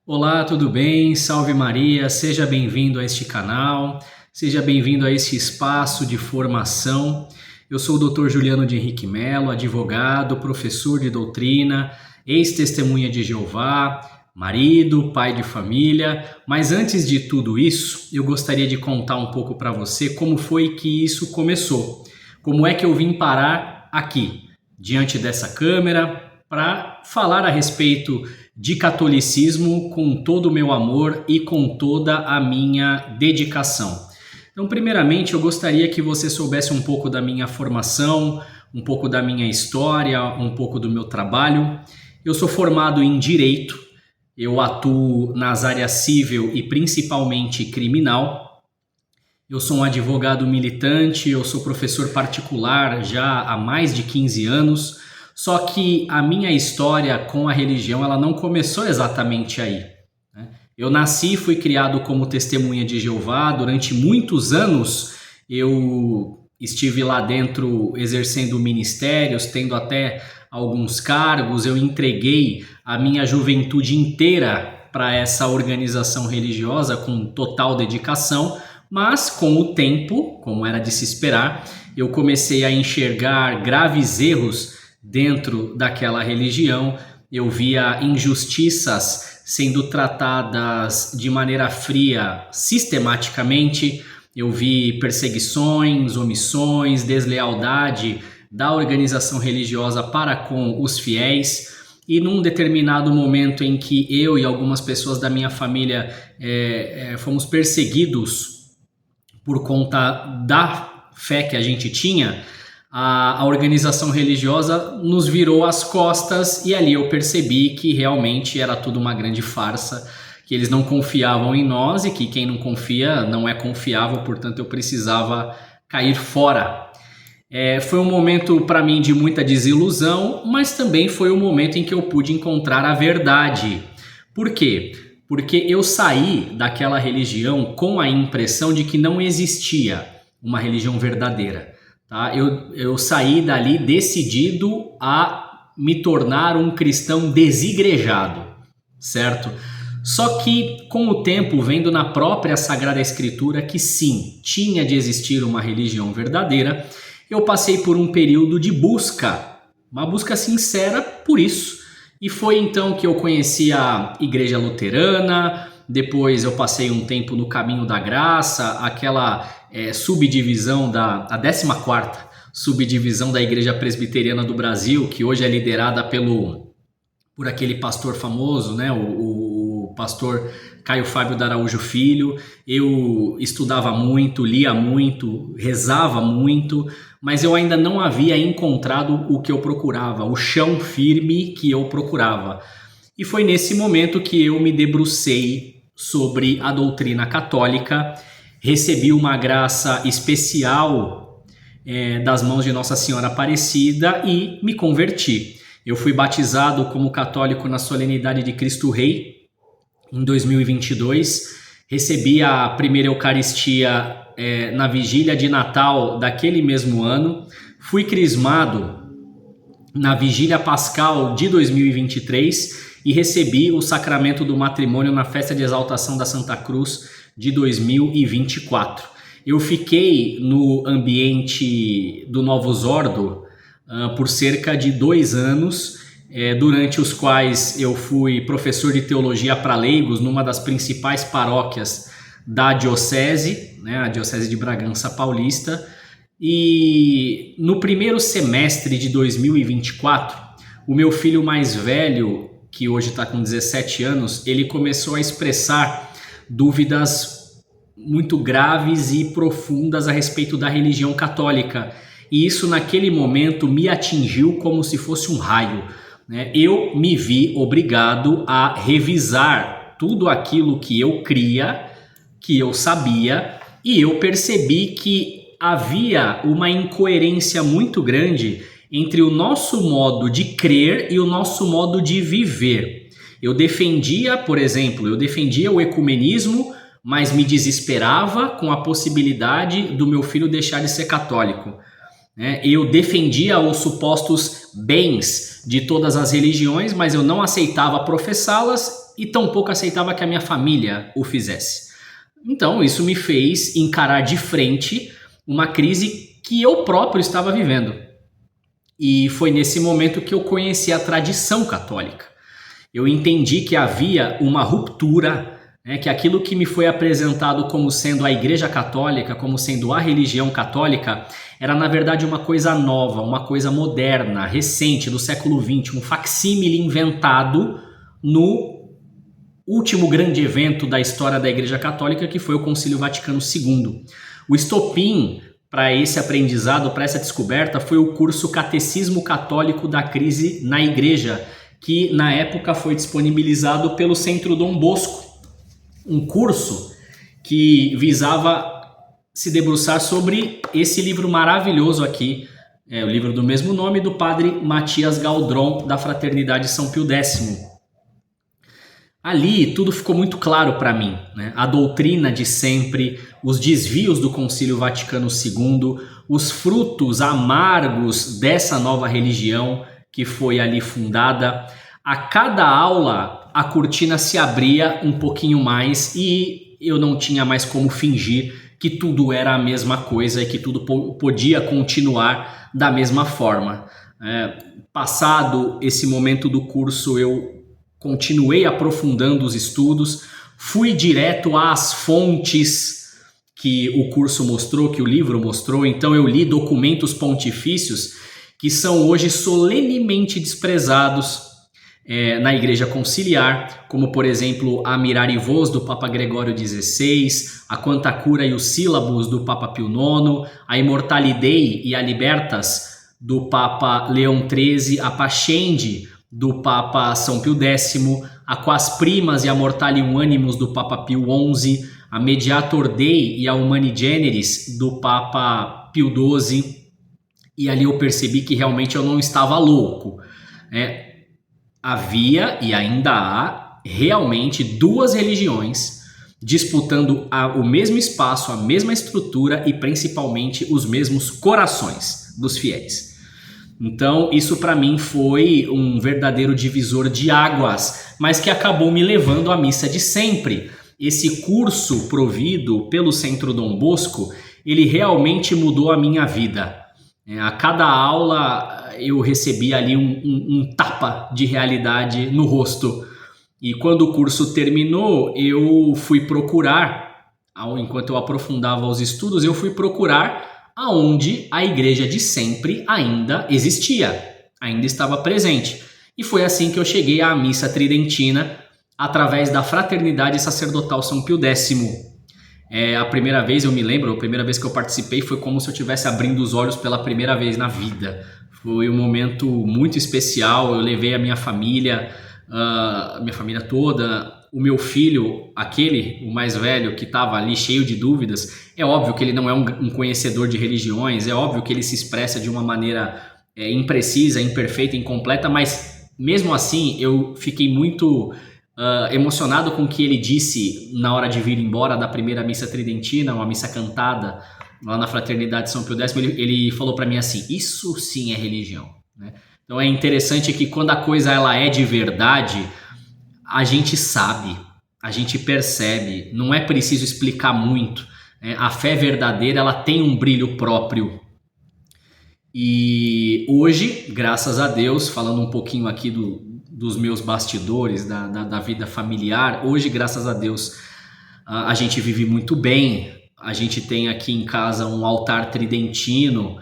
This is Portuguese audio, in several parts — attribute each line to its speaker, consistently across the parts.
Speaker 1: Olá, tudo bem? Salve Maria, seja bem-vindo a este canal, seja bem-vindo a este espaço de formação. Eu sou o Dr. Juliano de Henrique Melo, advogado, professor de doutrina, ex-testemunha de Jeová, marido, pai de família. Mas antes de tudo isso, eu gostaria de contar um pouco para você como foi que isso começou. Como é que eu vim parar aqui, diante dessa câmera, para falar a respeito de catolicismo com todo o meu amor e com toda a minha dedicação. Então, primeiramente, eu gostaria que você soubesse um pouco da minha formação, um pouco da minha história, um pouco do meu trabalho. Eu sou formado em Direito, eu atuo nas áreas civil e principalmente criminal. Eu sou um advogado militante, eu sou professor particular já há mais de 15 anos. Só que a minha história com a religião, ela não começou exatamente aí, né? Eu nasci e fui criado como testemunha de Jeová. Durante muitos anos eu estive lá dentro exercendo ministérios, tendo até alguns cargos. Eu entreguei a minha juventude inteira para essa organização religiosa com total dedicação, mas com o tempo, como era de se esperar, eu comecei a enxergar graves erros dentro daquela religião. Eu via injustiças sendo tratadas de maneira fria, sistematicamente. Eu vi perseguições, omissões, deslealdade da organização religiosa para com os fiéis. E num determinado momento em que eu e algumas pessoas da minha família fomos perseguidos por conta da fé que a gente tinha, a organização religiosa nos virou as costas e ali eu percebi que realmente era tudo uma grande farsa, que eles não confiavam em nós e que quem não confia não é confiável, portanto eu precisava cair fora. Foi um momento para mim de muita desilusão, mas também foi um momento em que eu pude encontrar a verdade. Por quê? Porque eu saí daquela religião com a impressão de que não existia uma religião verdadeira. Tá? Eu saí dali decidido a me tornar um cristão desigrejado, certo? Só que com o tempo, vendo na própria Sagrada Escritura que sim, tinha de existir uma religião verdadeira, eu passei por um período de busca, uma busca sincera por isso. E foi então que eu conheci a Igreja Luterana. Depois eu passei um tempo no Caminho da Graça, aquela subdivisão a 14ª subdivisão da Igreja Presbiteriana do Brasil, que hoje é liderada por aquele pastor famoso, né? O pastor Caio Fábio da Araújo Filho. Eu estudava muito, lia muito, rezava muito, mas eu ainda não havia encontrado o que eu procurava, o chão firme que eu procurava. E foi nesse momento que eu me debrucei sobre a doutrina católica, recebi uma graça especial das mãos de Nossa Senhora Aparecida e me converti. Eu fui batizado como católico na solenidade de Cristo Rei em 2022, recebi a primeira Eucaristia na vigília de Natal daquele mesmo ano, fui crismado na vigília pascal de 2023 e recebi o sacramento do matrimônio na festa de exaltação da Santa Cruz de 2024. Eu fiquei no ambiente do Novus Ordo por cerca de 2 anos, durante os quais eu fui professor de teologia para leigos numa das principais paróquias da diocese, né, a Diocese de Bragança Paulista. E no primeiro semestre de 2024, o meu filho mais velho, que hoje está com 17 anos, ele começou a expressar dúvidas muito graves e profundas a respeito da religião católica. E isso naquele momento me atingiu como se fosse um raio, né? Eu me vi obrigado a revisar tudo aquilo que eu cria, que eu sabia, e eu percebi que havia uma incoerência muito grande entre o nosso modo de crer e o nosso modo de viver. Eu defendia, por exemplo, o ecumenismo, mas me desesperava com a possibilidade do meu filho deixar de ser católico. Eu defendia os supostos bens de todas as religiões, mas eu não aceitava professá-las e tampouco aceitava que a minha família o fizesse. Então isso me fez encarar de frente uma crise que eu próprio estava vivendo. E foi nesse momento que eu conheci a tradição católica. Eu entendi que havia uma ruptura, né, que aquilo que me foi apresentado como sendo a Igreja Católica, como sendo a religião católica, era na verdade uma coisa nova, uma coisa moderna, recente, do século XX, um facsímile inventado no último grande evento da história da Igreja Católica, que foi o Concílio Vaticano II. O estopim para esse aprendizado, para essa descoberta, foi o curso Catecismo Católico da Crise na Igreja, que na época foi disponibilizado pelo Centro Dom Bosco, um curso que visava se debruçar sobre esse livro maravilhoso aqui, o livro do mesmo nome, do padre Matias Galdron, da Fraternidade São Pio X. Ali tudo ficou muito claro para mim, né? A doutrina de sempre, os desvios do Concílio Vaticano II, os frutos amargos dessa nova religião que foi ali fundada. A cada aula a cortina se abria um pouquinho mais e eu não tinha mais como fingir que tudo era a mesma coisa e que tudo podia continuar da mesma forma. Passado esse momento do curso, eu continuei aprofundando os estudos, fui direto às fontes que o curso mostrou, que o livro mostrou. Então eu li documentos pontifícios que são hoje solenemente desprezados na Igreja Conciliar, como por exemplo a Mirari Vos do Papa Gregório XVI, a Quanta Cura e os Sílabos do Papa Pio IX, a Immortali Dei e a Libertas do Papa Leão XIII, a Pascendi do Papa São Pio X, a Quas Primas e a Mortalium Animus do Papa Pio XI, a Mediator Dei e a Humani Generis do Papa Pio XII, e ali eu percebi que realmente eu não estava louco. Havia e ainda há realmente duas religiões disputando o mesmo espaço, a mesma estrutura e principalmente os mesmos corações dos fiéis. Então isso para mim foi um verdadeiro divisor de águas, mas que acabou me levando à missa de sempre. Esse curso provido pelo Centro Dom Bosco, ele realmente mudou a minha vida. A cada aula eu recebi ali um tapa de realidade no rosto. E quando o curso terminou, eu fui procurar, enquanto eu aprofundava os estudos, eu fui procurar aonde a igreja de sempre ainda existia, ainda estava presente. E foi assim que eu cheguei à missa tridentina através da Fraternidade Sacerdotal São Pio X. A primeira vez, eu me lembro, a primeira vez que eu participei foi como se eu estivesse abrindo os olhos pela primeira vez na vida. Foi um momento muito especial. Eu levei a minha família toda, o meu filho, o mais velho, que estava ali cheio de dúvidas. É óbvio que ele não é um conhecedor de religiões, é óbvio que ele se expressa de uma maneira imprecisa, imperfeita, incompleta, mas mesmo assim eu fiquei muito emocionado com o que ele disse na hora de vir embora da primeira missa tridentina, uma missa cantada lá na Fraternidade São Pio X. Ele falou para mim assim: isso sim é religião, né? Então é interessante que quando a coisa ela é de verdade, a gente sabe, a gente percebe, não é preciso explicar muito. A fé verdadeira ela tem um brilho próprio. E hoje, graças a Deus, falando um pouquinho aqui dos meus bastidores, da vida familiar, hoje, graças a Deus, a gente vive muito bem. A gente tem aqui em casa um altar tridentino,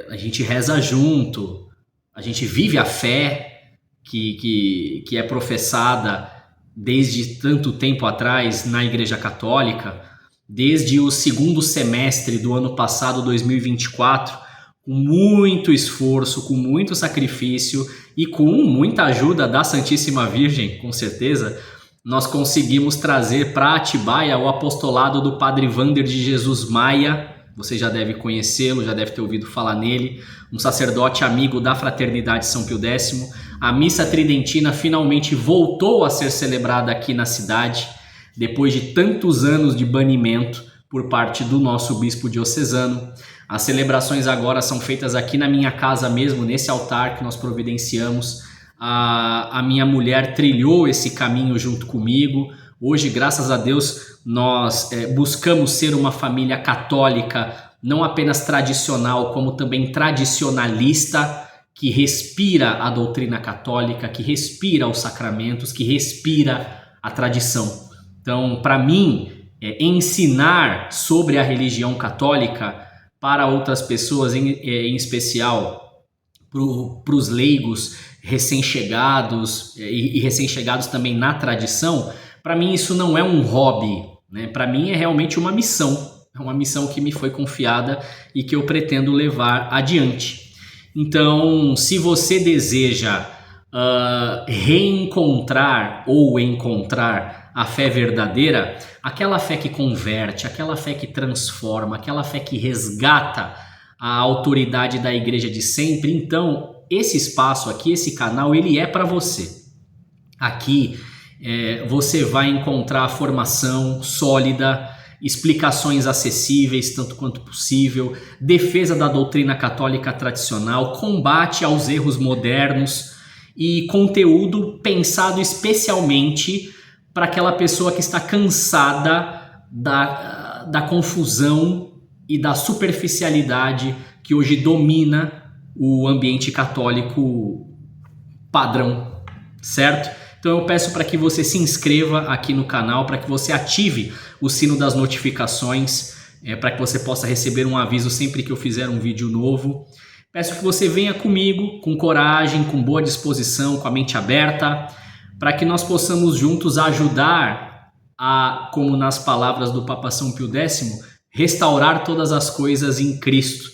Speaker 1: a gente reza junto, a gente vive a fé que é professada desde tanto tempo atrás na Igreja Católica, desde o segundo semestre do ano passado, 2024, com muito esforço, com muito sacrifício e com muita ajuda da Santíssima Virgem, com certeza, nós conseguimos trazer para Atibaia o apostolado do Padre Wander de Jesus Maia. Você já deve conhecê-lo, já deve ter ouvido falar nele, um sacerdote amigo da Fraternidade São Pio X. A missa tridentina finalmente voltou a ser celebrada aqui na cidade, depois de tantos anos de banimento por parte do nosso bispo diocesano. As celebrações agora são feitas aqui na minha casa mesmo, nesse altar que nós providenciamos. A minha mulher trilhou esse caminho junto comigo. Hoje, graças a Deus, nós buscamos ser uma família católica, não apenas tradicional, como também tradicionalista, que respira a doutrina católica, que respira os sacramentos, que respira a tradição. Então, para mim, ensinar sobre a religião católica para outras pessoas, em especial para os leigos recém-chegados e recém-chegados também na tradição, para mim isso não é um hobby, né? Para mim é realmente uma missão que me foi confiada e que eu pretendo levar adiante. Então, se você deseja reencontrar ou encontrar a fé verdadeira, aquela fé que converte, aquela fé que transforma, aquela fé que resgata a autoridade da igreja de sempre, então esse espaço aqui, esse canal, ele é para você. Aqui você vai encontrar formação sólida, explicações acessíveis tanto quanto possível, defesa da doutrina católica tradicional, combate aos erros modernos e conteúdo pensado especialmente para aquela pessoa que está cansada da confusão e da superficialidade que hoje domina o ambiente católico padrão, certo? Então eu peço para que você se inscreva aqui no canal, para que você ative o sino das notificações, para que você possa receber um aviso sempre que eu fizer um vídeo novo. Peço que você venha comigo com coragem, com boa disposição, com a mente aberta, para que nós possamos juntos ajudar a, como nas palavras do Papa São Pio X, restaurar todas as coisas em Cristo.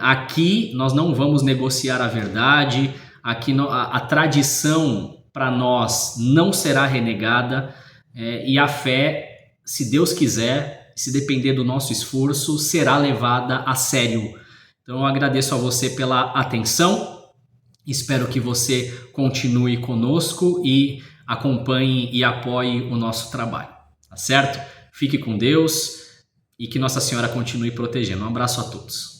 Speaker 1: Aqui nós não vamos negociar a verdade, aqui a tradição para nós não será renegada e a fé, se Deus quiser, se depender do nosso esforço, será levada a sério. Então eu agradeço a você pela atenção, espero que você continue conosco e acompanhe e apoie o nosso trabalho, tá certo? Fique com Deus e que Nossa Senhora continue protegendo. Um abraço a todos.